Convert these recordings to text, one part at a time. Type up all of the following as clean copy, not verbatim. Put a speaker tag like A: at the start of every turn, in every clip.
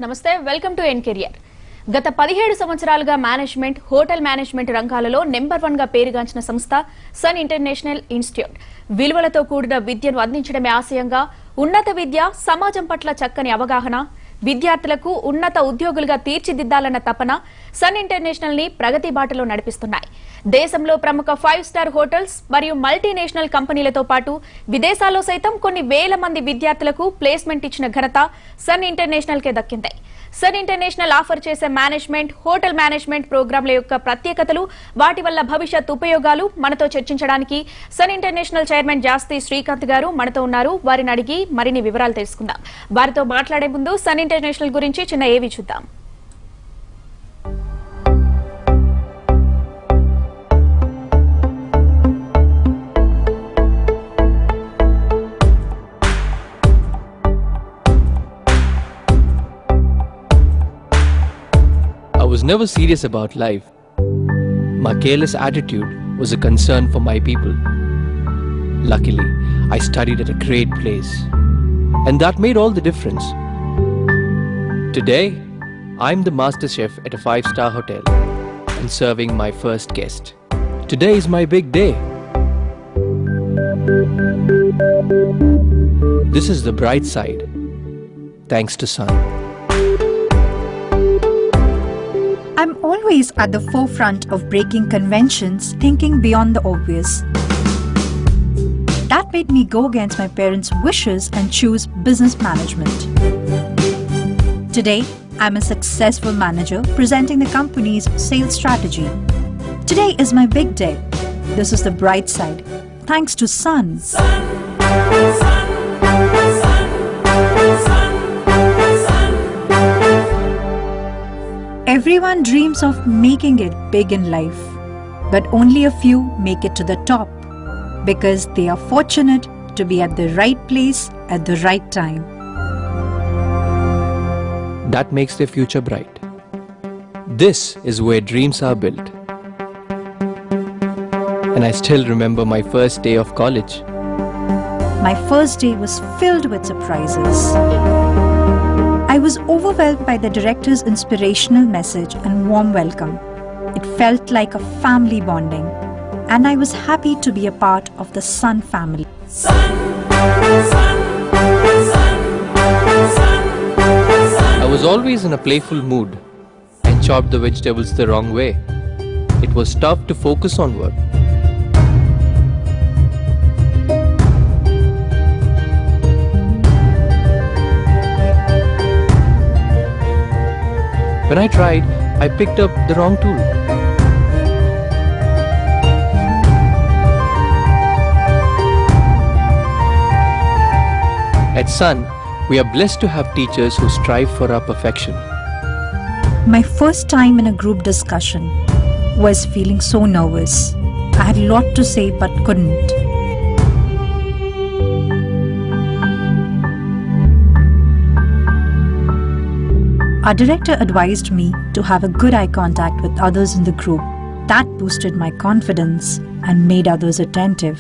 A: నమస్తే welcome to N career. గత 17 సంవత్సరాలుగా మేనేజ్మెంట్, హోటల్ మేనేజ్మెంట్ రంగాలలో నెంబర్ 1 గా పేరుగాంచిన సంస్థ సన్ ఇంటర్నేషనల్ ఇన్స్టిట్యూట్. విలువలతో కూడిన విద్యను అందించడమే ఆశయంగా ఉన్నత విద్య, సమాజం పట్ల చక్కని అవగాహన, విద్యార్థులకు ఉన్నత ఉద్యోగులుగా తీర్చిదిద్దాలన్న తపన సన్ ఇంటర్నేషనల్ ని ప్రగతి బాటలో నడిపిస్తున్నాయి. దేశంలో ప్రముఖ 5 స్టార్ హోటల్స్ మరియు మల్టీనేషనల్ కంపెనీలతో పాటు విదేశాల్లో సైతం కొన్ని వేల మంది విద్యార్థులకు ప్లేస్మెంట్ ఇచ్చిన ఘనత సన్ ఇంటర్నేషనల్ కే దక్కింది. సన్ ఇంటర్నేషనల్ ఆఫర్ చేసే మేనేజ్మెంట్, హోటల్ మేనేజ్మెంట్ ప్రోగ్రాంల యొక్క ప్రత్యేకతలు, వాటి వల్ల భవిష్యత్ ఉపయోగాలు మనతో చర్చించడానికి సన్ ఇంటర్నేషనల్ చైర్మన్ జాస్తి శ్రీకాంత్ గారు మనతో ఉన్నారు. వారిని అడిగి మరిన్ని వివరాలు తెలుసుకుందాం. వారితో మాట్లాడే ముందు సన్ ఇంటర్నేషనల్ గురించి చిన్న ఏవి చూద్దాం.
B: I was never serious about life. My careless attitude was a concern for my people. Luckily, I studied at a great place, and that made all the difference. Today, I'm the master chef at a 5-star hotel and serving my first guest. Today is my big day. This is the bright side, thanks to Sun.
C: I'm always at the forefront of breaking conventions, thinking beyond the obvious. That made me go against my parents' wishes and choose business management. Today, I'm a successful manager presenting the company's sales strategy. Today is my big day. This is the bright side, thanks to Sun. Everyone dreams of making it big in life, but only a few make it to the top because they are fortunate to be at the right place at the right time.
B: That makes their future bright. This is where dreams are built. And I still remember my first day of college.
C: My first day was filled with surprises. I was overwhelmed by the director's inspirational message and warm welcome. It felt like a family bonding, and I was happy to be a part of the Sun family.
D: Sun, sun, sun, sun,
B: I was always in a playful mood and chopped the vegetables the wrong way. It was tough to focus on work. When I tried, I picked up the wrong tool. At Sun, we are blessed to have teachers who strive for our perfection.
C: My first time in a group discussion was feeling so nervous. I had a lot to say but couldn't. Our director advised me to have a good eye contact with others in the group. That boosted my confidence and made others attentive.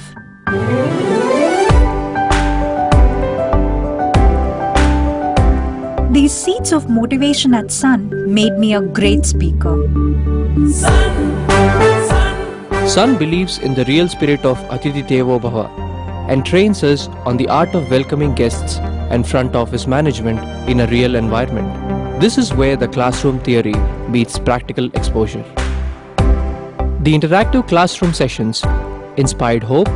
C: These seeds of motivation at Sun made me a great speaker.
B: Sun believes in the real spirit of Atithi Devo Bhava and trains us on the art of welcoming guests and front office management in a real environment. This is where the classroom theory meets practical exposure. The interactive classroom sessions inspired hope,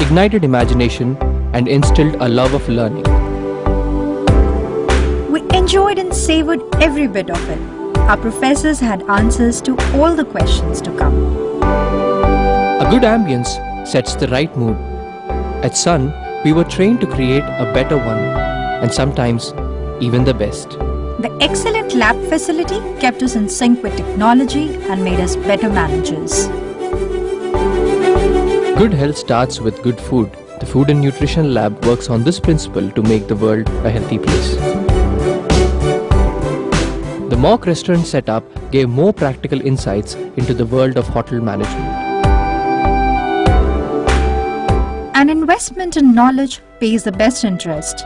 B: ignited imagination, and instilled a love of learning.
C: We enjoyed and savored every bit of it. Our professors had answers to all the questions to come.
B: A good ambience sets the right mood. At Sun, we were trained to create a better one, and sometimes even the best.
C: The excellent lab facility kept us in sync with technology and made us better managers.
B: Good health starts with good food. The Food and Nutrition Lab works on this principle to make the world a healthy place. The mock restaurant setup gave more practical insights into the world of hotel management.
C: An investment in knowledge pays the best interest.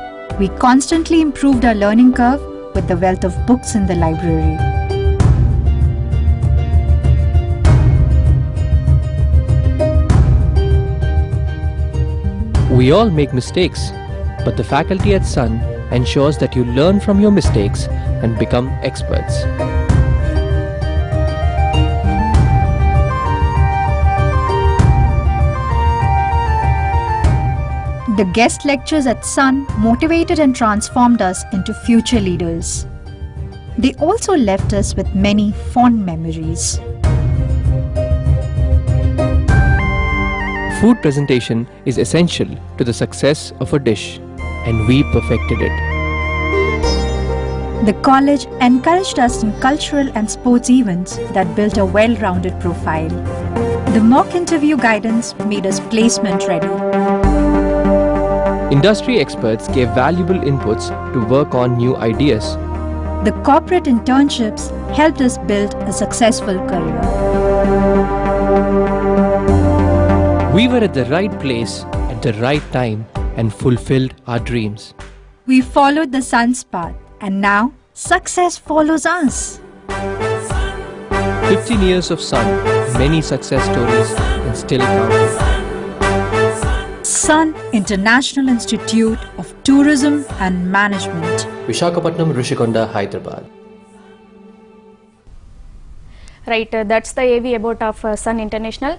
C: We constantly improved our learning curve with the wealth of books in the library.
B: We all make mistakes, but the faculty at Sun ensures that you learn from your mistakes and become experts.
C: The guest lectures at Sun motivated and transformed us into future leaders. They also left us with many fond memories.
B: Food presentation is essential to the success of a dish, and we perfected it.
C: The college encouraged us in cultural and sports events that built a well-rounded profile. The mock interview guidance made us placement ready.
B: Industry experts gave valuable inputs to work on new ideas.
C: The corporate internships helped us build a successful career.
B: We were at the right place at the right time and fulfilled our dreams.
C: We followed the sun's path, and now success follows us.
B: 15 years of Sun, many success stories, and still counting.
C: Sun International Institute of Tourism and Management.
B: Visakhapatnam, Rishikonda, Hyderabad.
A: Right that's the AV about of Sun International.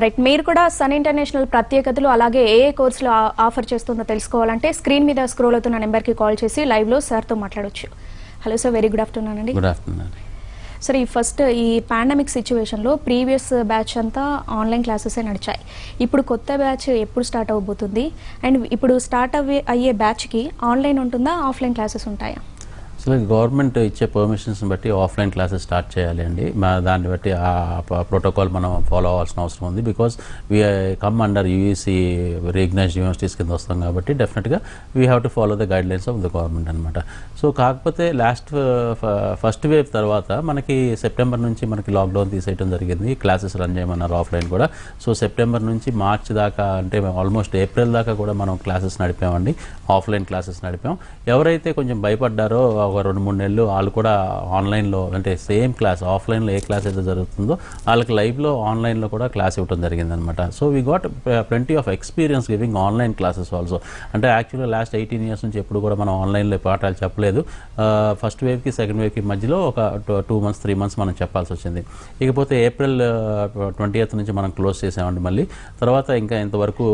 A: Right, మీరు కూడా sun international ప్రత్యేకతలు అలాగే ఏ కోర్సులు offer చేస్తుందో తెలుసుకోవాలంటే screen మీద scroll అవుతున్న నెంబర్కి కాల్ చేసి లైవ్లో సార్తో మాట్లాడవచ్చు. Hello sir, very good afternoon అండి.
E: Good afternoon.
A: సార్, ఈ ఫస్ట్ ఈ పాండమిక్ సిచ్యువేషన్లో ప్రీవియస్ బ్యాచ్ అంతా ఆన్లైన్ క్లాసెసే నడిచాయి. ఇప్పుడు కొత్త బ్యాచ్ ఎప్పుడు స్టార్ట్ అవబోతుంది? అండ్ ఇప్పుడు స్టార్ట్ అయ్యే బ్యాచ్కి ఆన్లైన్ ఉంటుందా, ఆఫ్లైన్ క్లాసెస్ ఉంటాయా?
E: సో గవర్నమెంట్ ఇచ్చే పర్మిషన్స్ని బట్టి ఆఫ్లైన్ క్లాసెస్ స్టార్ట్ చేయాలి అండి. దాన్ని బట్టి ఆ ప్రోటోకాల్ మనం ఫాలో అవ్వాల్సిన అవసరం ఉంది. Because we come under UGC recognised universities కింద వస్తాం కాబట్టి డెఫినెట్గా we have to follow the guidelines of the government అనమాట. సో కాకపోతే ఫస్ట్ వేవ్ తర్వాత మనకి సెప్టెంబర్ నుంచి మనకి లాక్డౌన్ తీసేయడం జరిగింది. క్లాసెస్ రన్ చేయమన్నారు ఆఫ్లైన్ కూడా. సో సెప్టెంబర్ నుంచి మార్చ్ దాకా, అంటే ఆల్మోస్ట్ ఏప్రిల్ దాకా కూడా మనం క్లాసెస్ నడిపామండి, ఆఫ్లైన్ క్లాసెస్ నడిపాం. ఎవరైతే కొంచెం భయపడ్డారో ఒక 2-3 నెలలు వాళ్ళు కూడా ఆన్లైన్లో, అంటే సేమ్ క్లాస్ ఆఫ్లైన్లో ఏ క్లాస్ అయితే జరుగుతుందో వాళ్ళకి లైవ్లో ఆన్లైన్లో కూడా క్లాస్ ఇవ్వడం జరిగిందనమాట. So we got plenty of experience giving online classes also. అంటే యాక్చువల్గా లాస్ట్ 18 years నుంచి ఎప్పుడు కూడా మనం ఆన్లైన్లో పాఠాలు చెప్పలేదు. ఫస్ట్ వేవ్కి సెకండ్ వేవ్కి మధ్యలో ఒక 2 months 3 months మనం చెప్పాల్సి వచ్చింది. ఇకపోతే ఏప్రిల్ 20th నుంచి మనం క్లోజ్ చేసామండి మళ్ళీ. తర్వాత ఇంకా ఇంతవరకు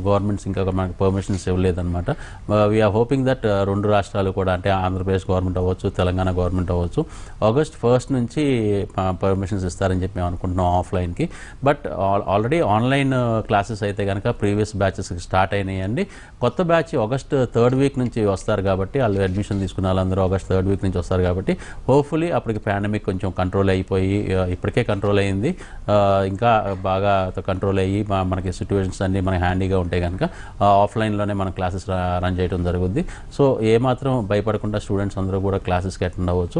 E: గవర్నమెంట్స్ ఇంకా మనకి పర్మిషన్స్ ఇవ్వలేదన్నమాట. వీఆర్ హోపింగ్ దట్ 2 రాష్ట్రాలు కూడా, అంటే ఆంధ్రప్రదేశ్ గవర్నమెంట్ అవ్వచ్చు, తెలంగాణ గవర్నమెంట్ అవ్వచ్చు, August 1st నుంచి పర్మిషన్స్ ఇస్తారని చెప్పి మేము అనుకుంటున్నాం ఆఫ్లైన్కి. బట్ ఆల్రెడీ ఆన్లైన్ క్లాసెస్ అయితే కనుక ప్రీవియస్ బ్యాచెస్కి స్టార్ట్ అయినాయండి. కొత్త బ్యాచ్ August 3rd week నుంచి వస్తారు కాబట్టి, వాళ్ళు అడ్మిషన్ తీసుకున్న వాళ్ళందరూ August 3rd week నుంచి వస్తారు కాబట్టి హోప్ఫుల్లీ అప్పటికి పాండమిక్ కొంచెం కంట్రోల్ అయిపోయి, ఇప్పటికే కంట్రోల్ అయ్యింది, ఇంకా బాగా కంట్రోల్ అయ్యి మనకి సిచ్యువేషన్స్ అన్నీ మనకి హ్యాండీగా ఉంటే కనుక ఆఫ్లైన్లోనే మన క్లాసెస్ రన్ చేయడం జరుగుద్ది. సో ఏమాత్రం భయపడకుండా స్టూడెంట్స్ అందరూ కూడా క్లాసెస్కి అటెండ్ అవ్వచ్చు.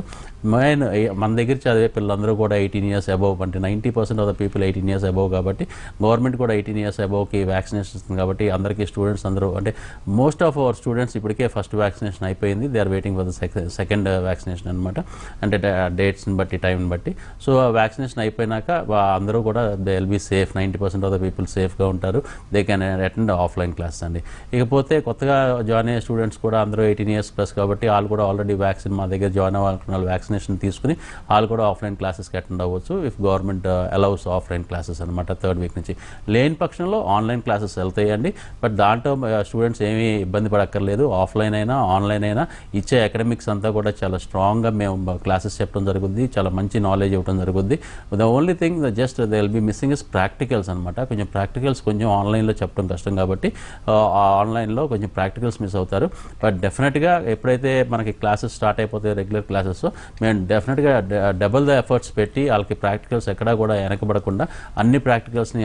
E: మెయిన్ మన దగ్గర చదివే పిల్లలందరూ కూడా 18 years అబౌవ్, అంటే 90% of the people 18 years above కాబట్టి గవర్నమెంట్ కూడా 18 years అబౌవ్కి వ్యాక్సినేషన్ ఇస్తుంది కాబట్టి అందరికీ స్టూడెంట్స్ అందరూ, అంటే మోస్ట్ ఆఫ్ అవర్ స్టూడెంట్స్ ఇప్పటికే ఫస్ట్ వ్యాక్సినేషన్ అయిపోయింది. They are waiting for the second vaccination అనమాట. అంటే డేట్స్ని బట్టి, టైంని బట్టి. సో వ్యాక్సినేషన్ అయిపోయినాక అందరూ కూడా they will be safe. 90% of the people సేఫ్గా ఉంటారు. They can attend offline class అండి. ఇకపోతే కొత్తగా జాయిన్ అయ్యే స్టూడెంట్స్ కూడా అందరూ 18 years ప్లస్ కాబట్టి వాళ్ళు కూడా ఆల్రెడీ వ్యాక్సిన్ మా దగ్గర జాయిన్ అవ్వాలనుకున్న వ్యాక్సినేషన్ తీసుకుని వాళ్ళు కూడా ఆఫ్లైన్ క్లాసెస్కి అటెండ్ అవ్వచ్చు if government allows offline classes అనమాట. 3rd week నుంచి లేని పక్షంలో ఆన్లైన్ క్లాసెస్ వెళ్తాయండి. బట్ దాంట్లో స్టూడెంట్స్ ఏమీ ఇబ్బంది పడక్కర్లేదు. ఆఫ్లైన్ అయినా ఆన్లైన్ అయినా ఇచ్చే అకాడమిక్స్ అంతా కూడా చాలా స్ట్రాంగ్గా మేము క్లాసెస్ చెప్పడం జరుగుద్ది, చాలా మంచి నాలెడ్జ్ ఇవ్వడం జరుగుద్ది. The only thing just they will be missing is practicals అనమాట. కొంచెం ప్రాక్టికల్స్ కొంచెం ఆన్లైన్లో చెప్పడం కష్టం కాబట్టి ఆన్లైన్లో కొంచెం ప్రాక్టికల్స్ మిస్ అవుతారు. బట్ డెఫినెట్గా ఎప్పుడైతే మనకి క్లాసెస్ స్టార్ట్ అయిపోతే రెగ్యులర్ క్లాసెస్ మేము డెఫినెట్గా డబుల్ ద ఎఫర్ట్స్ పెట్టి వాళ్ళకి ప్రాక్టికల్స్ ఎక్కడా కూడా వెనకబడకుండా అన్ని ప్రాక్టికల్స్ని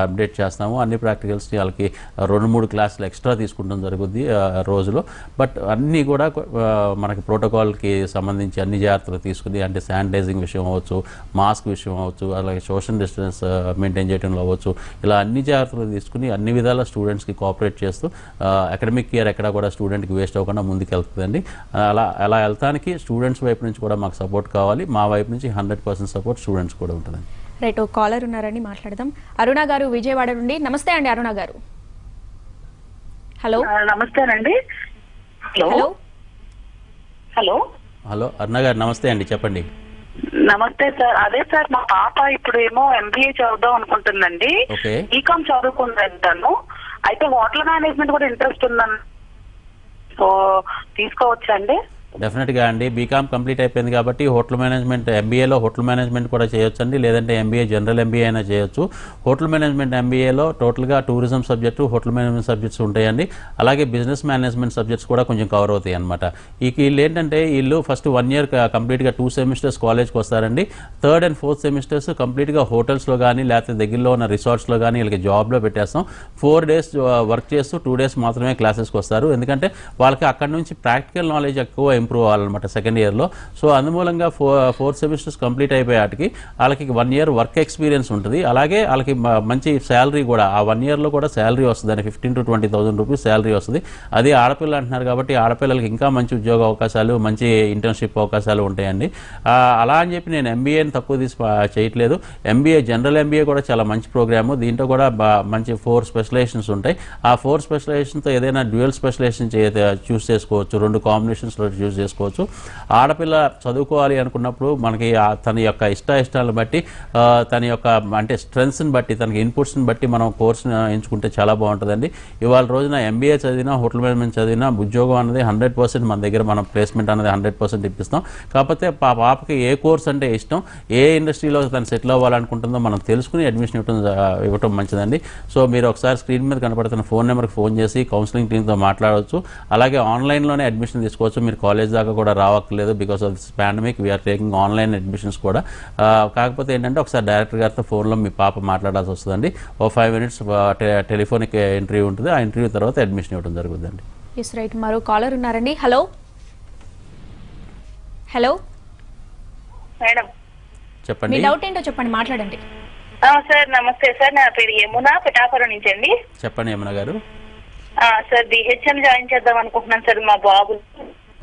E: అప్డేట్ చేస్తాము. అన్ని ప్రాక్టికల్స్ని వాళ్ళకి 2-3 క్లాసులు ఎక్స్ట్రా తీసుకుంటాం జరుగుద్ది రోజులో. బట్ అన్నీ కూడా మనకి ప్రోటోకాల్కి సంబంధించి అన్ని జాగ్రత్తలు తీసుకుని, అంటే శానిటైజింగ్ విషయం అవ్వచ్చు, మాస్క్ విషయం అవ్వచ్చు, అలాగే సోషల్ డిస్టెన్స్ మెయింటైన్ చేయడంలో అవ్వచ్చు, ఇలా అన్ని జాగ్రత్తలు తీసుకుని అన్ని విధాల స్టూడెంట్స్కి కోఆపరేట్ చేస్తూ అకాడమిక్ ఇయర్ ఎక్కడా కూడా స్టూడెంట్కి వేస్ట్ అవ్వకుండా ముందుకు వెళ్తుందండి. అలా అలా వెళ్తానికి స్టూడెంట్స్ వైపు నుంచి కూడా మాకు సపోర్ట్ కావాలి, మా వైపు నుంచి 100% సపోర్ట్ స్టూడెంట్స్ కూడా ఉంటుందండి.
A: రైట్, కాలర్ ఉన్నారని మాట్లాడదాం. అరుణ గారు విజయవాడ నుండి. నమస్తే అండి అరుణ గారు. హలో.
F: నమస్తేనండి. హలో హలో
E: హలో అరుణ గారు నమస్తే అండి, చెప్పండి.
F: నమస్తే సార్. అదే సార్, మా పాప ఇప్పుడు ఏమో MBA చదువుదాం అనుకుంటుందండి.
E: ఓకే.
F: బీకామ్ చదువుకుందని తను. అయితే హోటల్ మేనేజ్మెంట్ కూడా ఇంట్రెస్ట్ ఉందని, సో తీసుకోవచ్చా అండి?
E: డెఫినెట్గా అండి. బీకామ్ కంప్లీట్ అయిపోయింది కాబట్టి హోటల్ మేనేజ్మెంట్ MBAలో హోటల్ మేనేజ్మెంట్ కూడా చేయొచ్చు అండి, లేదంటే MBA జనరల్ MBA అయినా చేయొచ్చు. హోటల్ మేనేజ్మెంట్ MBAలో టోటల్గా tourism subject, hotel management subjects ఉంటాయండి. అలాగే బిజినెస్ మేనేజ్మెంట్ సబ్జెక్ట్స్ కూడా కొంచెం కవర్ అవుతాయి అనమాట. వీళ్ళు ఏంటంటే వీళ్ళు ఫస్ట్ 1 year కంప్లీట్గా 2 semesters కాలేజ్కి వస్తారండి. 3rd and 4th semesters కంప్లీట్గా హోటల్స్లో కానీ లేకపోతే దగ్గరలో ఉన్న రిసార్ట్స్లో కానీ వీళ్ళకి జాబ్లో పెట్టేస్తాం. 4 days వర్క్ చేస్తూ 2 days మాత్రమే క్లాసెస్కి వస్తారు. ఎందుకంటే వాళ్ళకి అక్కడ నుంచి ప్రాక్టికల్ నాలెడ్జ్ ఎక్కువ ఇంప్రూవ్ అవ్వాలన్నమాట సెకండ్ ఇయర్లో. సో అందుమూలంగా 4 semesters కంప్లీట్ అయిపోయాటికి వాళ్ళకి 1 year వర్క్ ఎక్స్పీరియన్స్ ఉంటుంది. అలాగే వాళ్ళకి మంచి శాలరీ కూడా ఆ 1 yearలో కూడా శాలరీ వస్తుంది, 15,000 to 20,000 రూపీస్ శాలరీ వస్తుంది. అది ఆడపిల్ల అంటున్నారు కాబట్టి ఆడపిల్లలకి ఇంకా మంచి ఉద్యోగ అవకాశాలు, మంచి ఇంటర్న్షిప్ అవకాశాలు ఉంటాయండి. అలా అని చెప్పి నేను MBAని తక్కువ తీసి చేయట్లేదు. MBA జనరల్ MBA కూడా చాలా మంచి ప్రోగ్రాము. దీంట్లో కూడా మంచి 4 స్పెషలైజేషన్స్ ఉంటాయి. ఆ 4 స్పెషలైజేషన్తో ఏదైనా డ్యూయల్ స్పెషలైజేషన్ చూస్ చేసుకోవచ్చు, 2 కాంబినేషన్స్లో చూస్ చేసుకోవచ్చు. ఆడపిల్ల చదువుకోవాలి అనుకున్నప్పుడు మనకి తన యొక్క ఇష్టాలను బట్టి, తన యొక్క అంటే స్ట్రెంగ్స్ని బట్టి, తనకి ఇన్పుట్స్ని బట్టి మనం కోర్సుని ఎంచుకుంటే చాలా బాగుంటుందండి. ఇవాళ రోజున MBA చదివినా, హోటల్ మేనేజ్మెంట్ చదివినా ఉద్యోగం అనేది 100% మన దగ్గర మనం ప్లేస్మెంట్ అనేది 100% ఇప్పిస్తాం. కాకపోతే పాపకి ఏ కోర్స్ అంటే ఇష్టం, ఏ ఇండస్ట్రీలో తను సెటిల్ అవ్వాలనుకుంటుందో మనం తెలుసుకుని అడ్మిషన్ ఇవ్వటం మంచిదండి. సో మీరు ఒకసారి స్క్రీన్ మీద కనపడుతున్న ఫోన్ నెంబర్కి ఫోన్ చేసి కౌన్సిలింగ్ టీమ్తో మాట్లాడవచ్చు. అలాగే ఆన్లైన్లోనే అడ్మిషన్ తీసుకోవచ్చు. మీరు కాలేజ్ దాకా కూడా రావట్లేదు, because of this pandemic we are taking online admissions కూడా. కాకపోతే ఏంటంటే ఒకసారి డైరెక్టర్ గారితో ఫోన్లో మీ పాప మాట్లాడాల్సి వస్తుందండి. ఓ 5 minutes టెలిఫోనిక్ ఇంటర్వ్యూ ఉంటుంది. ఆ ఇంటర్వ్యూ తర్వాత అడ్మిషన్ ఇవ్వడం జరుగుతుందండి.
A: ఎస్ రైట్, మరో కాలర్ ఉన్నారండి. హలో హలో
F: మేడం
E: చెప్పండి.
A: మీ డౌట్ ఏంటో చెప్పండి, మాట్లాడండి.
F: సార్ నమస్తే సార్, నా పేరు యమున, పిఠాపురం నుంచి అండి.
E: చెప్పండి యమున గారు.
F: సార్ BHM జాయిన్ చేద్దాం అనుకుంటున్నాను సార్ మా బాబు.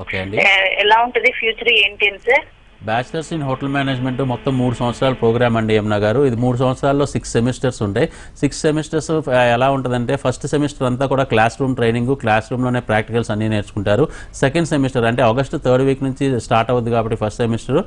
E: ఓకే అండి.
F: ఎలా ఉంటుంది ఫ్యూచర్ ఏంటి sir?
E: Bachelors in hotel management మొత్తం 3 సంవత్సరాల ప్రోగ్రామ్ అండి యమున గారు. ఇది 3 సంవత్సరాల్లో 6 semesters ఉంటాయి. 6 semesters ఎలా ఉంటుందంటే ఫస్ట్ సెమిస్టర్ అంతా కూడా క్లాస్ రూమ్ ట్రైనింగ్, క్లాస్ రూమ్లోనే ప్రాక్టికల్స్ అన్నీ నేర్చుకుంటారు. సెకండ్ సెమిస్టర్ అంటే ఆగస్టు 3rd week నుంచి స్టార్ట్ అవుతుంది కాబట్టి ఫస్ట్ సెమిస్టర్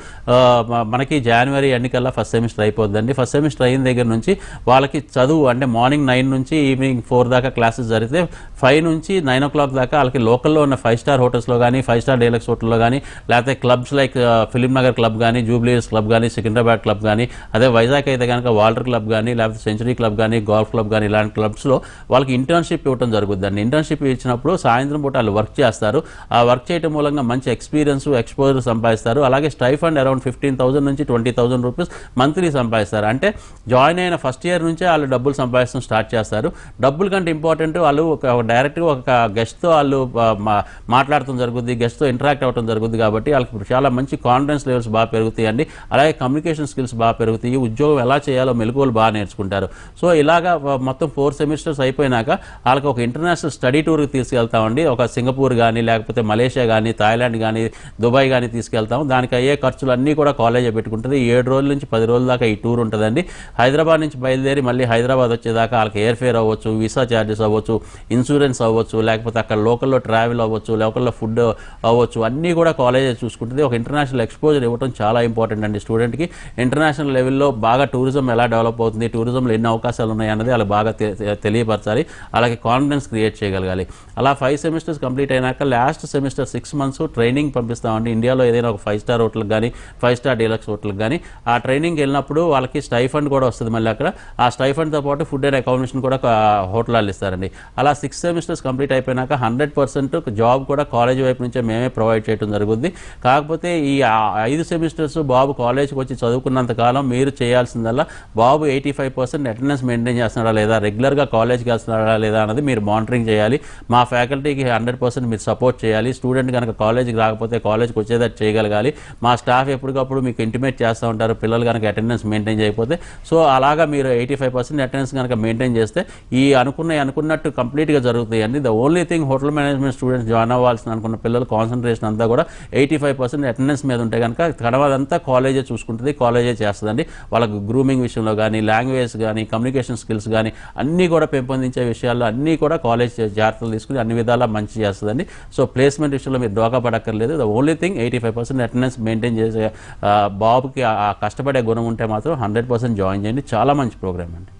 E: మనకి January ఎన్నికల్లా ఫస్ట్ సెమిస్టర్ అయిపోద్దండి. ఫస్ట్ సెమిస్టర్ అయిన దగ్గర నుంచి వాళ్ళకి చదువు అంటే మార్నింగ్ 9 నుంచి ఈవినింగ్ 4 దాకా క్లాసెస్ జరిగితే 5 నుంచి 9 o'clock దాకా వాళ్ళకి లోకల్లో ఉన్న 5-star హోటల్స్లో కానీ, 5-star డీలక్స్ హోటల్లో కానీ, లేకపోతే clubs like film Nagar club కానీ, జూబ్లీస్ క్లబ్ కానీ, సికింద్రాబాద్ క్లబ్ కానీ, అదే వైజాగ్ అయితే కనుక వాల్టర్ క్లబ్ కానీ, లేకపోతే సెంచరీ క్లబ్ కానీ, గోల్ఫ్ క్లబ్ కానీ, ఇలాంటి క్లబ్స్లో వాళ్ళకి ఇంటర్న్షిప్ ఇవ్వడం జరుగుతుందండి. ఇంటర్న్షిప్ ఇచ్చినప్పుడు సాయంత్రం పూట వాళ్ళు వర్క్ చేస్తారు. ఆ వర్క్ చేయడం మూలంగా మంచి ఎక్స్పీరియన్స్, ఎక్స్పోజర్ సంపాదిస్తారు. అలాగే స్టైఫండ్ అరౌండ్ 15,000 నుంచి 20,000 రూపీస్ మంత్లీ సంపాదిస్తారు. అంటే జాయిన్ అయిన ఫస్ట్ ఇయర్ నుంచే వాళ్ళు డబ్బులు సంపాదించడం స్టార్ట్ చేస్తారు. డబ్బుల కంటే ఇంపార్టెంట్ వాళ్ళు డైరెక్ట్గా ఒక గెస్ట్తో వాళ్ళు మాట్లాడటం జరుగుతుంది, గెస్ట్తో ఇంటరాక్ట్ అవ్వడం జరుగుతుంది. కాబట్టి వాళ్ళకి చాలా మంచి కాన్ఫిడెన్స్ లెవెల్స్ బాగా పెరుగుతాయండి. అలాగే కమ్యూనికేషన్ స్కిల్స్ బాగా పెరుగుతాయి. ఉద్యోగం ఎలా చేయాలో మెలకువలు బాగా నేర్చుకుంటారు. సో ఇలాగా మొత్తం 4 semesters అయిపోయినాక వాళ్ళకి ఒక ఇంటర్నేషనల్ స్టడీ టూర్కి తీసుకెళ్తామండి. ఒక సింగపూర్ కానీ, లేకపోతే మలేషియా కానీ, థాయిలాండ్ కానీ, దుబాయ్ కానీ తీసుకెళ్తాం. దానికి అయ్యే ఖర్చులు అన్నీ కూడా కాలేజే పెట్టుకుంటుంది. 7 రోజుల నుంచి 10 రోజుల దాకా ఈ టూర్ ఉంటుందండి. హైదరాబాద్ నుంచి బయలుదేరి మళ్ళీ హైదరాబాద్ వచ్చేదాకా వాళ్ళకి ఎయిర్ ఫేర్ అవ్వచ్చు, వీసా ఛార్జెస్ అవ్వచ్చు, ఇన్సూరెన్స్ అవ్వచ్చు, లేకపోతే అక్కడ లోకల్లో ట్రావెల్ అవ్వచ్చు, లోకల్లో ఫుడ్ అవ్వచ్చు, అన్నీ కూడా కాలేజే చూసుకుంటుంది. ఒక ఇంటర్నేషనల్ ఎక్స్పోజర్ ఇవ్వడం చాలా ఇంపార్టెంట్ అండి స్టూడెంట్కి. ఇంటర్నేషనల్ లెవెల్లో బాగా టూరిజం ఎలా డెవలప్ అవుతుంది, టూరిజంలో ఎన్ని అవకాశాలు ఉన్నాయి అన్నది వాళ్ళకి బాగా తెలియపరచాలి. అలాగే కాన్ఫిడెన్స్ క్రియేట్ చేయగలగాలి. అలా 5 semesters కంప్లీట్ అయినాక లాస్ట్ సెమిస్టర్ 6 months ట్రైనింగ్ పంపిస్తామండి. ఇండియాలో ఏదైనా ఒక 5-star హోటల్కి కానీ, 5-star డీలక్స్ హోటల్కి కానీ ఆ ట్రైనింగ్కి వెళ్ళినప్పుడు వాళ్ళకి స్టైఫండ్ కూడా వస్తుంది. మళ్ళీ అక్కడ ఆ స్టైఫండ్తో పాటు ఫుడ్ అండ్ అకామిడేషన్ కూడా హోటల్ వాళ్ళు ఇస్తారండి. అలా 6 semesters కంప్లీట్ అయిపోయినాక 100% జాబ్ కూడా కాలేజ్ వైపు నుంచే మేమే ప్రొవైడ్ చేయడం జరుగుతుంది. కాకపోతే ఈ 5 సెమిస్టర్స్ బాబు కాలేజ్కి వచ్చి చదువుకున్నంత కాలం మీరు చేయాల్సిందల్లా బాబు 85% అటెండెన్స్ మెయింటైన్ చేస్తున్నాడా లేదా, రెగ్యులర్గా కాలేజ్కి వెళ్తున్నాడా లేదా అన్నది మీరు మానిటరింగ్ చేయాలి. మా ఫ్యాకల్టీకి 100% మీరు సపోర్ట్ చేయాలి. స్టూడెంట్ కనుక కాలేజ్కి రాకపోతే కాలేజ్కి వచ్చేటట్టు చేయగలగాలి. మా స్టాఫ్ ఎప్పటికప్పుడు మీకు ఇంటిమేట్ చేస్తూ ఉంటారు పిల్లలు కనుక అటెండెన్స్ మెయింటైన్ చేయకపోతే. సో అలాగా మీరు 85% అటెండెన్స్ కనుక మెయింటైన్ చేస్తే ఈ అనుకున్నట్టు కంప్లీట్గా జరుగుతాయి అండి. The only thing hotel management students join అవ్వాల్సిన అనుకున్న పిల్లలు కాన్సన్ట్రేషన్ అంతా కూడా 85% అటెండెన్స్ మీద ఉంటే కనుక తర్వాతంతా కాలేజే చూసుకుంటుంది, కాలేజే చేస్తుందండి. వాళ్ళకు గ్రూమింగ్ విషయంలో కానీ, లాంగ్వేజ్ కానీ, కమ్యూనికేషన్ స్కిల్స్ కానీ అన్నీ కూడా పెంపొందించే విషయాల్లో అన్నీ కూడా కాలేజ్ జాగ్రత్తలు తీసుకుని అన్ని విధాలా మంచి చేస్తుందండి. సో ప్లేస్మెంట్ విషయంలో మీరు డోకా పడక్కర్లేదు. The only thing 85% attendance maintain చేసే బాబుకి ఆ కష్టపడే గుణం ఉంటే మాత్రం 100% జాయిన్ చేయండి. చాలా మంచి ప్రోగ్రామ్ అండి.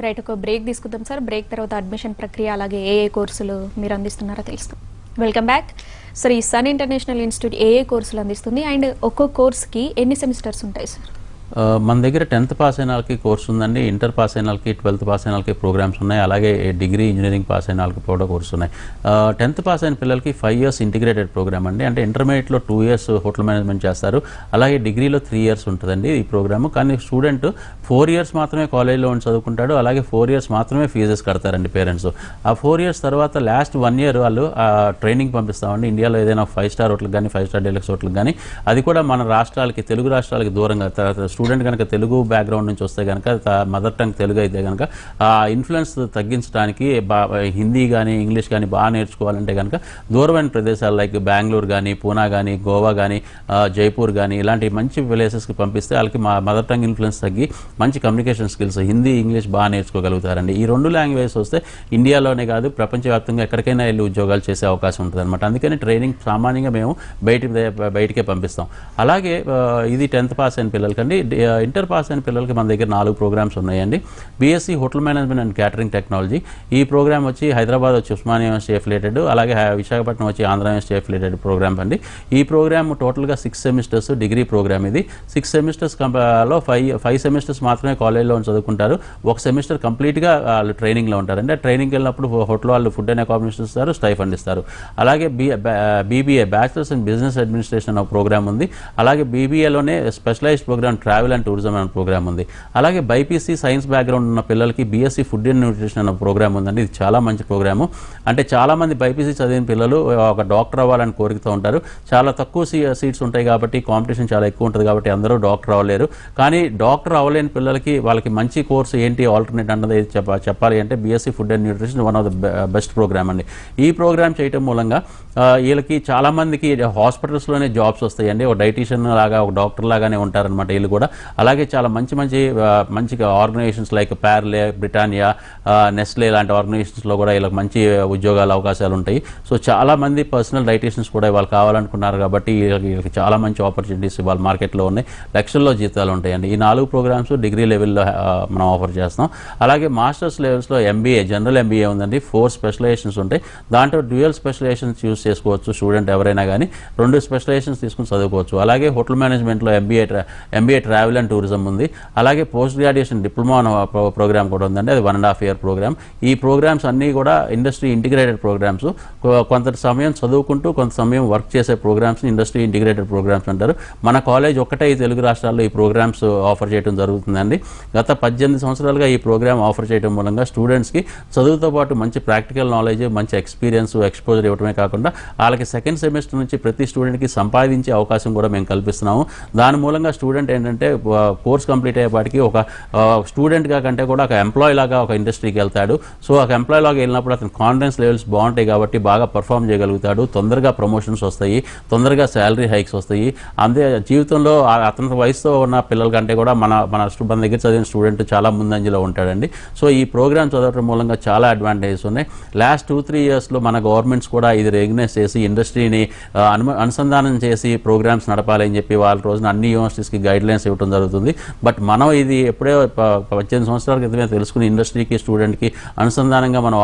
A: రైట్, ఒక బ్రేక్ తీసుకుందాం సార్. బ్రేక్ తర్వాత అడ్మిషన్ ప్రక్రియ అలాగే ఏ కోర్సులు మీరు అందిస్తున్నారో తెలుసుకుందాం. Welcome back sir. ఈ సన్ ఇంటర్నేషనల్ ఇన్స్టిట్యూట్ ఏ కోర్సులు అందిస్తుంది అండ్ ఒక్కో కోర్స్కి ఎన్ని సెమిస్టర్స్ ఉంటాయి సార్?
E: మన దగ్గర 10th పాస్ అయిన వాళ్ళకి కోర్స్ ఉందండి, ఇంటర్ పాస్ అయిన వాళ్ళకి, 12th పాస్ అయిన వాళ్ళకి ప్రోగ్రామ్స్ ఉన్నాయి, అలాగే డిగ్రీ ఇంజనీరింగ్ పాస్ అయిన వాళ్ళకి కూడా కోర్స్ ఉన్నాయి. 10th పాస్ అయిన పిల్లలకి 5 years ఇంటిగ్రేటెడ్ ప్రోగ్రామ్ అండి. అంటే ఇంటర్మీడియట్లో 2 years హోటల్ మేనేజ్మెంట్ చేస్తారు, అలాగే డిగ్రీలో 3 years ఉంటుందండి ఈ ప్రోగ్రాము. కానీ స్టూడెంట్ 4 years మాత్రమే కాలేజ్లో ఉండి చదువుకుంటాడు, అలాగే 4 years మాత్రమే ఫీజెస్ కడతారండి పేరెంట్స్. ఆ 4 years తర్వాత లాస్ట్ 1 year వాళ్ళు ట్రైనింగ్ పంపిస్తామండి. ఇండియాలో ఏదైనా 5-star హోటల్కి కానీ, 5-star డీలక్స్ హోటల్కి కానీ, అది కూడా మన రాష్ట్రాలకి, తెలుగు రాష్ట్రాలకి దూరంగా. స్టూడెంట్ కనుక తెలుగు బ్యాక్గ్రౌండ్ నుంచి వస్తే కనుక, మదర్ టంగ్ తెలుగు అయితే కనుక ఆ ఇన్ఫ్లుయెన్స్ తగ్గించడానికి హిందీ కానీ, ఇంగ్లీష్ కానీ బాగా నేర్చుకోవాలంటే కనుక దూరమైన ప్రదేశాలు లైక్ బెంగళూరు కానీ, పూనా కానీ, గోవా కానీ, జైపూర్ కానీ ఇలాంటి మంచి ప్లేసెస్కి పంపిస్తే వాళ్ళకి మా మదర్ టంగ్ ఇన్ఫ్లుయెన్స్ తగ్గి మంచి కమ్యూనికేషన్ స్కిల్స్, హిందీ, ఇంగ్లీష్ బాగా నేర్చుకోగలుగుతారండి. ఈ 2 లాంగ్వేజెస్ వస్తే ఇండియాలోనే కాదు ప్రపంచవ్యాప్తంగా ఎక్కడికైనా వెళ్ళి ఉద్యోగాలు చేసే అవకాశం ఉంటుంది అనమాట. అందుకని ట్రైనింగ్ సామాన్యంగా మేము బయటికే పంపిస్తాం. అలాగే ఇది 10th పాస్ అయిన పిల్లలకండి. ఇంటర్ పాస్ అయిన పిల్లలకి మన దగ్గర 4 ప్రోగ్రామ్స్ ఉన్నాయండి. BSc hotel management and catering technology. ఈ ప్రోగ్రామ్ వచ్చి హైదరాబాద్ వచ్చి ఉస్మానియా యూనివర్సిటీ అఫిలియేటెడ్, అలాగే విశాఖపట్నం వచ్చి ఆంధ్ర యూనివర్సిటీ అఫిలియేటెడ్ ప్రోగ్రామ్ అండి. ఈ ప్రోగ్రామ్ టోటల్గా 6 సెమిస్టర్స్ డిగ్రీ ప్రోగ్రామ్. ఇది 6 సెమిస్టర్స్ లో 5 సెమిస్టర్స్ మాత్రమే కాలేజ్లో చదువుకుంటారు, 1 సెమిస్టర్ కంప్లీట్గా వాళ్ళు ట్రైనింగ్లో ఉంటారండి. ట్రైనింగ్కి వెళ్ళినప్పుడు హోటల్ వాళ్ళు ఫుడ్ అండ్ అకామిడేషన్ ఇస్తారు, స్టైఫండ్ ఇస్తారు. అలాగే BBA bachelors in business administration అనే ప్రోగ్రామ్ ఉంది. అలాగే బీబీఏలోనే specialised programme travel and tourism అనే ప్రోగ్రామ్ ఉంది. అలాగే బైపీసీ సైన్స్ బ్యాక్గ్రౌండ్ ఉన్న పిల్లలకి బీఎస్సీ ఫుడ్ అండ్ న్యూట్రిషన్ అనే ప్రోగ్రామ్ ఉందండి. ఇది చాలా మంచి ప్రోగ్రాము. అంటే చాలామంది బైపీసీ చదివిన పిల్లలు ఒక డాక్టర్ అవ్వాలని కోరికతో ఉంటారు. చాలా తక్కువ సీట్స్ ఉంటాయి కాబట్టి, కాంపిటీషన్ చాలా ఎక్కువ ఉంటుంది కాబట్టి అందరూ డాక్టర్ అవ్వలేరు. కానీ డాక్టర్ అవ్వలేని పిల్లలకి వాళ్ళకి మంచి కోర్సు ఏంటి ఆల్టర్నేట్ అన్నది చెప్పాలి అంటే BSc food and nutrition one of the best programme అండి. ఈ ప్రోగ్రామ్ చేయటం మూలంగా వీళ్ళకి చాలామందికి హాస్పిటల్స్లోనే జాబ్స్ వస్తాయండి. ఒక డైటీషియన్ లాగా, ఒక డాక్టర్ లాగానే ఉంటారనమాట వీళ్ళు కూడా. అలాగే చాలా మంచి organisations like Parle, Britannia, Nestle లాంటి ఆర్గనైజేషన్స్లో కూడా వీళ్ళకి మంచి ఉద్యోగాల అవకాశాలు ఉంటాయి. సో చాలా మంది పర్సనల్ డైటీషియన్స్ కూడా వాళ్ళు కావాలనుకున్నారు కాబట్టి వీళ్ళకి చాలా మంచి ఆపర్చునిటీస్ ఇవాళ మార్కెట్లో ఉన్నాయి. లక్షల్లో జీతాలు ఉంటాయండి. ఈ 4 ప్రోగ్రామ్స్ డిగ్రీ లెవెల్లో మనం ఆఫర్ చేస్తాం. అలాగే మాస్టర్స్ లెవెల్స్లో ఎంబీఏ, జనరల్ ఎంబీఏ ఉందండి. 4 స్పెషలైజేషన్స్ ఉంటాయి. దాంట్లో డ్యూయల్ స్పెషలైజేషన్స్ యూస్ చేసుకోవచ్చు స్టూడెంట్ ఎవరైనా కానీ. 2 స్పెషలైజేషన్స్ తీసుకుని చదువుకోవచ్చు. అలాగే హోటల్ మేనేజ్మెంట్లో ఎంబీఏ ట్రావెల్ అండ్ టూరిజం ఉంది. అలాగే పోస్ట్ గ్రాడ్యుయేషన్ డిప్లొమా ప్రోగ్రామ్ కూడా ఉందండి. అది 1.5 year ప్రోగ్రామ్. ఈ ప్రోగ్రామ్స్ అన్నీ కూడా ఇండస్ట్రీ ఇంటిగ్రేటెడ్ ప్రోగ్రామ్స్. కొంత సమయం చదువుకుంటూ కొంత సమయం వర్క్ చేసే ప్రోగ్రామ్స్ ఇండస్ట్రీ ఇంటిగ్రేటెడ్ ప్రోగ్రామ్స్ అంటారు. మన కాలేజ్ ఒక్కటే ఈ తెలుగు రాష్ట్రాల్లో ఈ ప్రోగ్రామ్స్ ఆఫర్ చేయడం జరుగుతుందండి. గత 18 సంవత్సరాలుగా ఈ ప్రోగ్రామ్ ఆఫర్ చేయడం మూలంగా స్టూడెంట్స్కి చదువుతో పాటు మంచి ప్రాక్టికల్ నాలెడ్జ్, మంచి ఎక్స్పీరియన్స్, ఎక్స్పోజర్ ఇవ్వడమే కాకుండా వాళ్ళకి 2nd సెమిస్టర్ నుంచి ప్రతి స్టూడెంట్కి సంపాదించే అవకాశం కూడా మేము కల్పిస్తున్నాము. దాని మూలంగా స్టూడెంట్ ఏంటంటే కోర్స్ కంప్లీట్ అయ్యేపాటికి ఒక స్టూడెంట్గా కంటే కూడా ఒక ఎంప్లాయీ లాగా ఒక ఇండస్ట్రీకి వెళ్తాడు. సో ఒక ఎంప్లాయీ లాగా వెళ్ళినప్పుడు అతని కాన్ఫిడెన్స్ లెవెల్స్ బాగుంటాయి కాబట్టి బాగా పర్ఫామ్ చేయగలుగుతాడు. తొందరగా ప్రమోషన్స్ వస్తాయి, తొందరగా శాలరీ హైక్స్ వస్తాయి. అంతే జీవితంలో అతని వయసుతో ఉన్న పిల్లల కంటే కూడా మన దగ్గర చదివిన స్టూడెంట్ చాలా ముందంజలో ఉంటాడండి. సో ఈ ప్రోగ్రామ్ చదవడం మూలంగా చాలా అడ్వాంటేజెస్ ఉన్నాయి. లాస్ట్ 2-3 yearsలో మన గవర్నమెంట్స్ కూడా ఇది రికగ్నైజ్ చేసి ఇండస్ట్రీని అనుసంధానం చేసి ప్రోగ్రామ్స్ నడపాలని చెప్పి వాళ్ళ రోజున అన్ని యూనివర్సిటీస్కి గైడ్లైన్స్ ఇవ్వడం జరుగుతుంది. బట్ మనం ఇది ఎప్పుడే 18 సంవత్సరాల క్రితమే తెలుసుకుని ఇండస్ట్రీకి, స్టూడెంట్కి అనుసంధానంగా మనం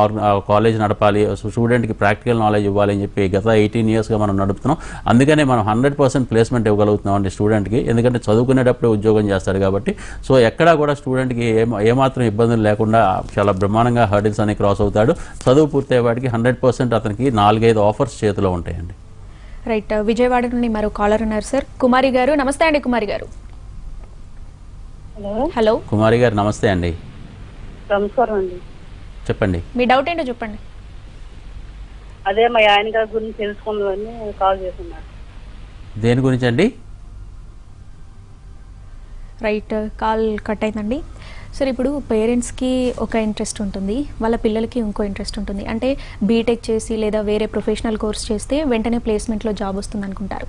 E: కాలేజ్ నడపాలి, స్టూడెంట్కి ప్రాక్టికల్ నాలెడ్జ్ ఇవ్వాలని చెప్పి గత 18 yearsగా మనం నడుపుతున్నాం. అందుకనే మనం 100% ప్లేస్మెంట్ ఇవ్వగలుగుతున్నాం అండి స్టూడెంట్కి. ఎందుకంటే చదువుకునేటప్పుడే ఉద్యోగం చేస్తాడు కాబట్టి. సో ఎక్కడా కూడా స్టూడెంట్కి ఏమాత్రం ఇబ్బందులు లేకుండా చాలా బ్రహ్మాండంగా హర్డిల్స్ అని క్రాస్ అవుతాడు. చదువు పూర్తయ్యే వాటికి 100% అతనికి 4-5 ఆఫర్స్ చేతిలో ఉంటాయండి.
A: రైట్, విజయవాడ నుండి మరో కాలర్ ఉన్నారు సార్. కుమారి గారు, నమస్తే అండి. కుమారి గారు, హలో.
E: కుమారి గారు నమస్తే అండి,
G: నమస్కారం అండి.
E: చెప్పండి.
A: మీ డౌట్ ఏంటో చెప్పండి.
G: అదే మా ఆయన గారి గురించి తెలుసుకుందామని కాల్ చేస్తున్నాను.
E: దేని గురించి అండి?
A: రైట్, కాల్ కట్ అయిందండి. సార్, ఇప్పుడు పేరెంట్స్కి ఒక ఇంట్రెస్ట్ ఉంటుంది, వాళ్ళ పిల్లలకి ఇంకో ఇంట్రెస్ట్ ఉంటుంది. అంటే బీటెక్ చేసి లేదా వేరే ప్రొఫెషనల్ కోర్స్ చేస్తే వెంటనే ప్లేస్మెంట్లో జాబ్ వస్తుంది అనుకుంటారు.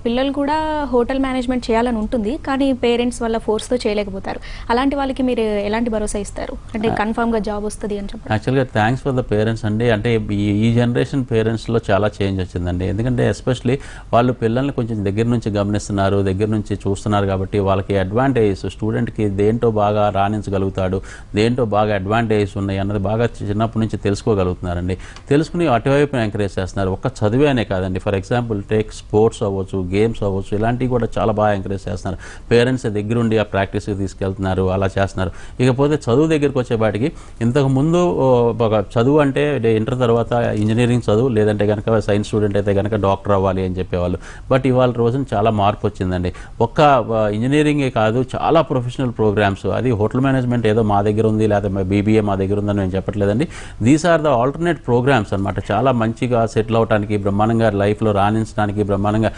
A: పిల్లలు కూడా హోటల్ మేనేజ్మెంట్ చేయాలని ఉంటుంది, కానీ పేరెంట్స్ వాళ్ళ ఫోర్స్తో చేయలేకపోతారు. అలాంటి వాళ్ళకి మీరు ఎలాంటి భరోసా ఇస్తారు? అంటే కన్ఫామ్గా జాబ్ వస్తుంది అని చెప్పారు.
E: యాక్చువల్గా థ్యాంక్స్ ఫర్ ద పేరెంట్స్ అండి. అంటే ఈ జనరేషన్ పేరెంట్స్లో చాలా చేంజ్ వచ్చిందండి. ఎందుకంటే ఎస్పెషలీ వాళ్ళు పిల్లల్ని కొంచెం దగ్గర నుంచి గమనిస్తున్నారు, దగ్గర నుంచి చూస్తున్నారు. కాబట్టి వాళ్ళకి అడ్వాంటేజ్, స్టూడెంట్కి దేంటో బాగా రాణించగలుగుతాడు, దేంటో బాగా అడ్వాంటేజెస్ ఉన్నాయి అన్నది బాగా చిన్నప్పటి నుంచి తెలుసుకోగలుగుతున్నారండి. తెలుసుకుని అటువైపు ఎంకరేజ్ చేస్తున్నారు. ఒక్క చదివే అనే కాదండి. ఫర్ ఎగ్జాంపుల్ టేక్ స్పోర్ట్స్ అవ్వచ్చు, గేమ్స్ అవ్వచ్చు, ఇలాంటివి కూడా చాలా బాగా ఎంకరేజ్ చేస్తున్నారు. పేరెంట్స్ దగ్గరుండి ఆ ప్రాక్టీస్కి తీసుకెళ్తున్నారు, అలా చేస్తున్నారు. ఇకపోతే చదువు దగ్గరికి వచ్చేపాటికి ఇంతకుముందు ఒక చదువు అంటే ఇంటర్ తర్వాత ఇంజనీరింగ్ చదువు, లేదంటే కనుక సైన్స్ స్టూడెంట్ అయితే కనుక డాక్టర్ అవ్వాలి అని చెప్పేవాళ్ళు. బట్ ఇవాళ రోజున చాలా మార్పు వచ్చిందండి. ఒక్క ఇంజనీరింగే కాదు, చాలా ప్రొఫెషనల్ ప్రోగ్రామ్స్, అది హోటల్ మేనేజ్మెంట్ ఏదో మా దగ్గర ఉంది లేదా బీబీఏ మా దగ్గర ఉందని నేను చెప్పట్లేదండి. These are the alternate programmes అనమాట. చాలా మంచిగా సెటిల్ అవడానికి, బ్రహ్మాండంగా లైఫ్లో రాణించడానికి, బ్రహ్మాండంగా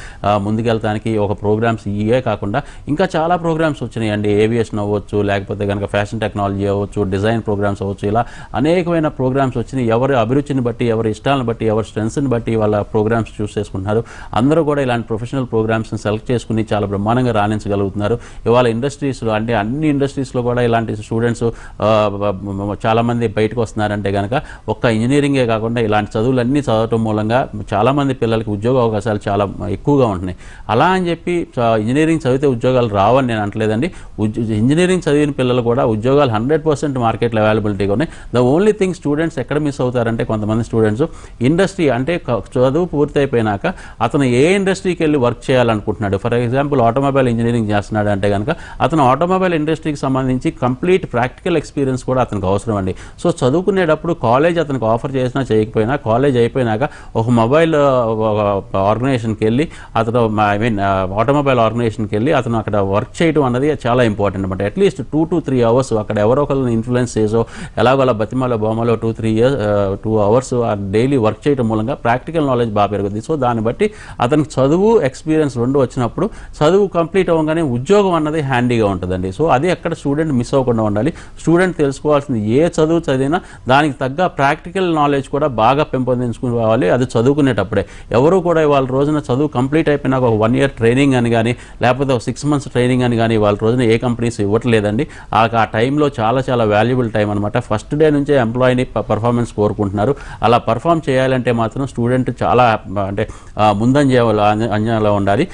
E: ముందుకెళ్తానికి ఒక ప్రోగ్రామ్స్ ఇవే కాకుండా ఇంకా చాలా ప్రోగ్రామ్స్ వచ్చినాయండి. ఏవియేషన్ అవ్వచ్చు, లేకపోతే కనుక ఫ్యాషన్ టెక్నాలజీ అవ్వచ్చు, డిజైన్ ప్రోగ్రామ్స్ అవ్వచ్చు, ఇలా అనేకమైన ప్రోగ్రామ్స్ వచ్చినాయి. ఎవరి అభిరుచిని బట్టి, ఎవరి ఇష్టాలను బట్టి, ఎవరి స్ట్రెంగ్స్ని బట్టి వాళ్ళ ప్రోగ్రామ్స్ చూస్ చేసుకుంటున్నారు. అందరూ కూడా ఇలాంటి ప్రొఫెషనల్ ప్రోగ్రామ్స్ని సెలెక్ట్ చేసుకుని చాలా బ్రహ్మాండంగా రాణించగలుగుతున్నారు. ఇవాళ ఇండస్ట్రీస్లో, అంటే అన్ని ఇండస్ట్రీస్లో కూడా ఇలాంటి స్టూడెంట్స్ చాలామంది బయటకు వస్తున్నారంటే కనుక ఒక్క ఇంజనీరింగే కాకుండా ఇలాంటి చదువులన్నీ చదవటం మూలంగా చాలామంది పిల్లలకి ఉద్యోగ అవకాశాలు చాలా ఎక్కువగా ఉంటున్నాయి. అలా అని చెప్పి ఇంజనీరింగ్ చదివితే ఉద్యోగాలు రావని నేను అంటలేదండి. ఇంజనీరింగ్ చదివిన పిల్లలు కూడా ఉద్యోగాలు 100% మార్కెట్లో అవైలబిలిటీగా ఉన్నాయి. ద ఓన్లీ థింగ్ స్టూడెంట్స్ ఎక్కడ మిస్ అవుతారంటే, కొంతమంది స్టూడెంట్స్ ఇండస్ట్రీ అంటే చదువు పూర్తి అయిపోయినాక అతను ఏ ఇండస్ట్రీకి వెళ్ళి వర్క్ చేయాలనుకుంటున్నాడు. ఫర్ ఎగ్జాంపుల్ ఆటోమొబైల్ ఇంజనీరింగ్ చేస్తున్నాడు అంటే కనుక అతను ఆటోమొబైల్ ఇండస్ట్రీకి సంబంధించి కంప్లీట్ ప్రాక్టికల్ ఎక్స్పీరియన్స్ కూడా అతనికి అవసరం అండి. సో చదువుకునేటప్పుడు కాలేజ్ అతనికి ఆఫర్ చేసినా చేయకపోయినా, కాలేజ్ అయిపోయినాక ఒక మొబైల్ ఆర్గనైజేషన్కి వెళ్ళి అతను ఆటోమొబైల్ ఆర్గనైజేషన్కి వెళ్ళి అతను అక్కడ వర్క్ చేయడం అన్నది చాలా ఇంపార్టెంట్ అనమాట. అట్లీస్ట్ 2 to 3 hours అక్కడ ఎవరో ఒకరిని ఇన్ఫ్లుయెన్స్ చేసో ఎలాగోలా బతిమాలో బొమ్మలో 2 hours డైలీ వర్క్ చేయడం మూలంగా ప్రాక్టికల్ నాలెడ్జ్ బాగా పెరుగుతుంది. సో దాన్ని బట్టి అతనికి చదువు, ఎక్స్పీరియన్స్ రెండు వచ్చినప్పుడు చదువు కంప్లీట్ అవ్వగానే ఉద్యోగం అన్నది హ్యాండీగా ఉంటుందండి. సో అది ఎక్కడ స్టూడెంట్ మిస్ అవ్వకుండా ఉండాలి. స్టూడెంట్ తెలుసుకోవాల్సింది ఏ చదువు చదివినా దానికి తగ్గ ప్రాక్టికల్ నాలెడ్జ్ కూడా బాగా పెంపొందించుకోవాలి. అది చదువుకునేటప్పుడే. ఎవరు కూడా వాళ్ళ రోజున చదువు కంప్లీట్ అయిపోయినాక ఒక 1 year ట్రైనింగ్ అని కానీ, లేకపోతే ఒక 6 months ట్రైనింగ్ అని కానీ వాళ్ళ రోజున ఏ కంపెనీస్ ఇవ్వట్లేదండి. ఆ టైంలో చాలా వాల్యుబుల్ టైం అనమాట. ఫస్ట్ డే నుంచే ఎంప్లాయీని పర్ఫార్మెన్స్ కోరుకుంటున్నారు. అలా పర్ఫామ్ చేయాలంటే మాత్రం స్టూడెంట్ చాలా అంటే అంజనాలో ఉండాలి.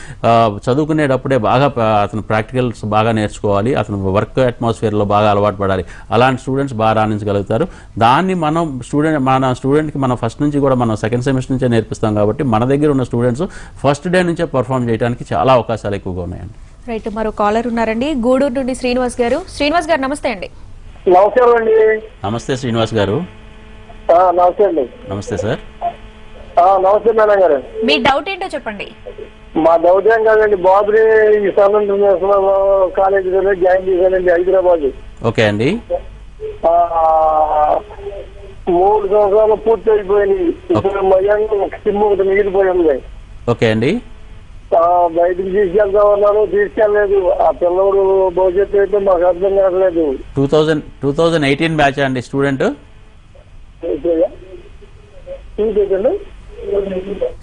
E: చదువుకునేటప్పుడే బాగా అతను ప్రాక్టికల్స్ బాగా నేర్చుకోవాలి. అతను వర్క్ అట్మాస్ఫియర్లో బాగా అలవాటు పడాలి. అలాంటి స్టూడెంట్స్ బాగా రాణించగలుగుతారు. దాన్ని మన స్టూడెంట్కి మనం ఫస్ట్ నుంచి కూడా మనం సెకండ్ సెమిస్టర్ నుంచే నేర్పిస్తాం. కాబట్టి మన దగ్గర ఉన్న స్టూడెంట్స్ ఫస్ట్ డే నుంచే పర్ఫామ్ చేయడానికి చాలా అవకాశాలు ఎక్కువగా ఉన్నాయండి.
A: రైట్, మరో కాలర్ ఉన్నారండి. గూడూరు నుండి శ్రీనివాస్ గారు. శ్రీనివాస్ గారు, నమస్తే అండి.
H: నమస్కారం అండి.
E: నమస్తే శ్రీనివాస్ గారు.
H: నమస్తే అండి.
E: నమస్తే సార్.
H: నమస్తే మేడం గారు.
A: మీ డౌట్ ఏంటో చెప్పండి.
H: మా డౌట్ ఏం కాదండి, బాబుని ఈ సన్ ఇంటర్నేషనల్ కాలేజీలో జాయిన్ చేశానండి, హైదరాబాద్.
E: ఓకే అండి.
H: 3 సంవత్సరాలు పూర్తి అయిపోయినాయి. ఇప్పుడు మధ్యాహ్నం ఒక సిమ్ ఒకటి మిగిలిపోయింది.
E: ఓకే అండి.
H: బయటికి తీసుకెళ్తామన్నారు, తీసుకెళ్ళలేదు. ఆ పిల్లడు భవిష్యత్తు అయితే మాకు అర్థం కావట్లేదు.
E: 2018 బ్యాచ్ అండి స్టూడెంట్.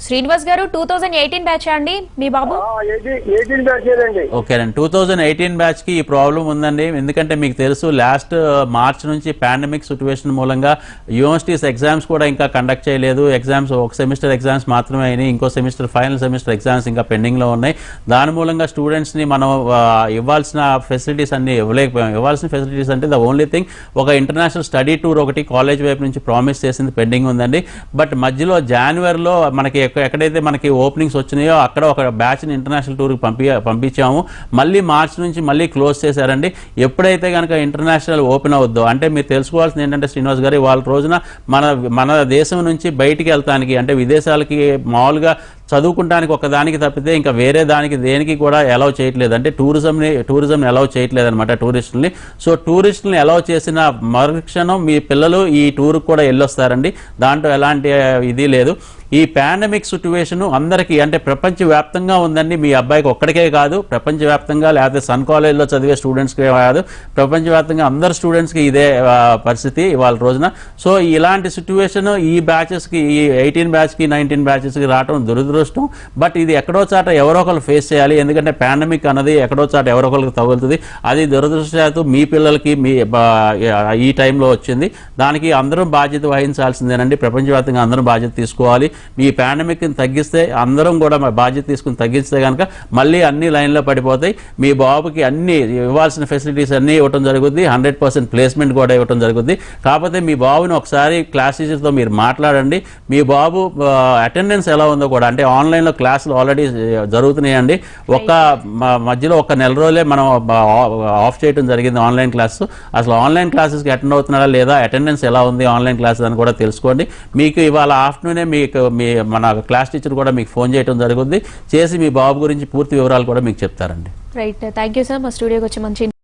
A: శ్రీనివాస్ గారు, 2018 బ్యాచ్ అండి మీ బాబు?
H: 18 బ్యాచ్ అండి.
E: ఓకేనండి. 2018 బ్యాచ్ కి ఈ ప్రాబ్లం ఉందండి. ఎందుకంటే మీకు తెలుసు లాస్ట్ మార్చ్ నుంచి పాండమిక్ సిచ్యువేషన్ మూలంగా యూనివర్సిటీస్ ఎగ్జామ్స్ కూడా ఇంకా కండక్ట్ చేయలేదు. ఎగ్జామ్స్ ఒక సెమిస్టర్ ఎగ్జామ్స్ మాత్రమే అయినాయి. ఇంకో సెమిస్టర్ ఫైనల్ సెమిస్టర్ ఎగ్జామ్స్ ఇంకా పెండింగ్ లో ఉన్నాయి. దాని మూలంగా స్టూడెంట్స్ ని మనం ఇవ్వాల్సిన ఫెసిలిటీస్ అన్ని ఇవ్వలేకపోయాం. ఇవ్వాల్సిన ఫెసిలిటీస్ అంటే ద ఓన్లీ థింగ్ ఒక ఇంటర్నేషనల్ స్టడీ టూర్ ఒకటి కాలేజ్ వైపు నుంచి ప్రామిస్ చేసింది పెండింగ్ ఉందండి. బట్ మధ్యలో జనవరిలో మనకి ఎక్కడైతే మనకి ఓపెనింగ్స్ వచ్చినాయో అక్కడ ఒక బ్యాచ్ని ఇంటర్నేషనల్ టూర్కి పంపించాము. మళ్ళీ మార్చ్ నుంచి మళ్ళీ క్లోజ్ చేశారండి. ఎప్పుడైతే కనుక ఇంటర్నేషనల్ ఓపెన్ అవుద్దో, అంటే మీరు తెలుసుకోవాల్సింది ఏంటంటే శ్రీనివాస్ గారు, వాళ్ళ రోజున మన దేశం నుంచి బయటికి వెళ్తానికి అంటే విదేశాలకి మామూలుగా చదువుకుంటానికి ఒక దానికి తప్పితే ఇంకా వేరే దానికి దేనికి కూడా అలౌ చేయట్లేదు. అంటే టూరిజంని అలౌ చేయట్లేదు అనమాట టూరిస్టుల్ని. సో టూరిస్టుల్ని అలౌ చేసిన మరుక్షణం మీ పిల్లలు ఈ టూర్కి కూడా వెళ్ళొస్తారండి. దాంట్లో ఎలాంటి ఇది లేదు. ఈ పాండమిక్ సిట్యువేషన్ అందరికీ అంటే ప్రపంచవ్యాప్తంగా ఉందండి. మీ అబ్బాయికి ఒక్కడికే కాదు, ప్రపంచవ్యాప్తంగా లేకపోతే సన్ కాలేజ్లో చదివే స్టూడెంట్స్కే కాదు, ప్రపంచవ్యాప్తంగా అందరు స్టూడెంట్స్కి ఇదే పరిస్థితి ఇవాళ రోజున. సో ఇలాంటి సిట్యువేషన్ ఈ బ్యాచెస్కి, ఈ 18 బ్యాచ్కి 19 బ్యాచెస్కి రావడం దురదృష్టం. బట్ ఇది ఎక్కడో చాట ఎవరో ఒకరు ఫేస్ చేయాలి. ఎందుకంటే పాండమిక్ అన్నది ఎక్కడో చాట ఎవరో ఒకరికి తగులుతుంది. అది దురదృష్టవశాత్తు మీ పిల్లలకి ఈ టైంలో వచ్చింది. దానికి అందరూ బాధ్యత వహించాల్సిందేనండి. ప్రపంచవ్యాప్తంగా అందరూ బాధ్యత తీసుకోవాలి. మీ పాండమిక్ని తగ్గిస్తే అందరం కూడా బాధ్యత తీసుకుని తగ్గిస్తే కనుక మళ్ళీ అన్ని లైన్లో పడిపోతాయి. మీ బాబుకి అన్ని ఇవ్వాల్సిన ఫెసిలిటీస్ అన్నీ ఇవ్వడం జరుగుద్ది. 100% ప్లేస్మెంట్ కూడా ఇవ్వడం జరుగుద్ది. కాకపోతే మీ బాబుని ఒకసారి క్లాస్ టీచర్తో మీరు మాట్లాడండి. మీ బాబు అటెండెన్స్ ఎలా ఉందో కూడా, అంటే ఆన్లైన్లో క్లాసులు ఆల్రెడీ జరుగుతున్నాయండి. మధ్యలో ఒక నెల రోజులే మనం ఆఫ్ చేయడం జరిగింది ఆన్లైన్ క్లాస్. అసలు ఆన్లైన్ క్లాసెస్కి అటెండ్ అవుతున్నారా లేదా, అటెండెన్స్ ఎలా ఉంది ఆన్లైన్ క్లాసెస్ అని కూడా తెలుసుకోండి. మీకు ఇవాళ ఆఫ్టర్నూనే మన క్లాస్ టీచర్ కూడా మీకు ఫోన్ చేయడం జరుగుతుంది. చేసి మీ బాబు గురించి పూర్తి వివరాలు కూడా మీకు చెప్తారండి.
A: Right, thank you sir. మా స్టూడియోకి వచ్చి మంచి